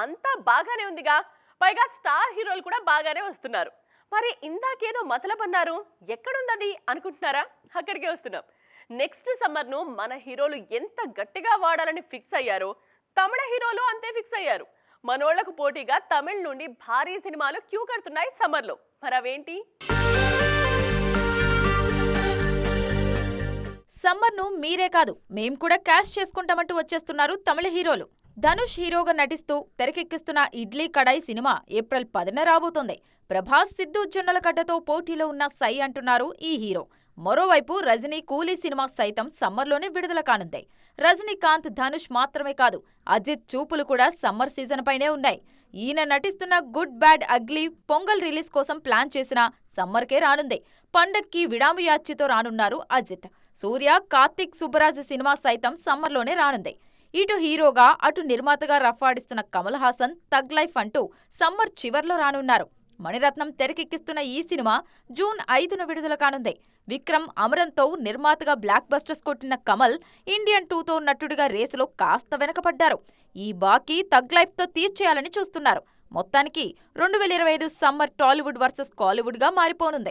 అంతా బాగానే ఉందిగా. పైగా స్టార్ హీరోలు కూడా బాగానే వస్తున్నారు. మరి ఇందాకేదో మతలబన్నారు, ఎక్కడుందది అనుకుంటున్నారా? అక్కడికే వస్తున్నాం. నెక్స్ట్ సమ్మర్ను మన హీరోలు ఎంత గట్టిగా వాడాలని ఫిక్స్ అయ్యారో తమిళ హీరోలు అంతే ఫిక్స్ అయ్యారు. మనోళ్లకు పోటీగా తమిళ్ నుండి భారీ సినిమాలు క్యూ కడుతున్నాయి సమ్మర్లో. మరి అవేంటి? సమ్మర్ను మీరే కాదు మేం కూడా క్యాష్ చేసుకుంటామంటూ వచ్చేస్తున్నారు తమిళ హీరోలు. ధనుష్ హీరోగా నటిస్తూ తెరకెక్కిస్తున్న ఇడ్లీ కడాయి సినిమా ఏప్రిల్ 10న రాబోతోంది. ప్రభాస్, సిద్ధు జొన్నలగడ్డతో పోటీలో ఉన్న సై అంటున్నారు ఈ హీరో. మరోవైపు రజనీ కూలీ సినిమా సైతం సమ్మర్లోనే విడుదల కానుంది. రజనీకాంత్, ధనుష్ మాత్రమే కాదు అజిత్ చూపులు కూడా సమ్మర్ సీజన్ పైనే ఉన్నాయి. ఈయన నటిస్తున్న good bad ugly pongal release కోసం ప్లాన్ చేసిన సమ్మర్కే రానుంది. పండక్కి విడాము యాత్రితో రానున్నారు అజిత్. సూర్య, కార్తిక్ సుబ్బరాజ్ సినిమా సైతం సమ్మర్లోనే రానుంది. ఇటు హీరోగా అటు నిర్మాతగా రఫాడిస్తున్న కమల్ హాసన్ తగ్ లైఫ్ అంటూ సమ్మర్ చివర్లో రానున్నారు. మణిరత్నం తెరకెక్కిస్తున్న ఈ సినిమా జూన్ 5న విడుదల కానుంది. విక్రమ్, అమరంతో నిర్మాతగా బ్లాక్ బస్టర్స్ కొట్టిన కమల్ ఇండియన్ 2తో నటుడిగా రేసులో కాస్త వెనకపడ్డారు. ఈ బాకీ తగ్ లైఫ్తో తీర్చేయాలని చూస్తున్నారు. మొత్తానికి 2025 సమ్మర్ టాలీవుడ్ వర్సెస్ కాలీవుడ్గా మారిపోనుంది.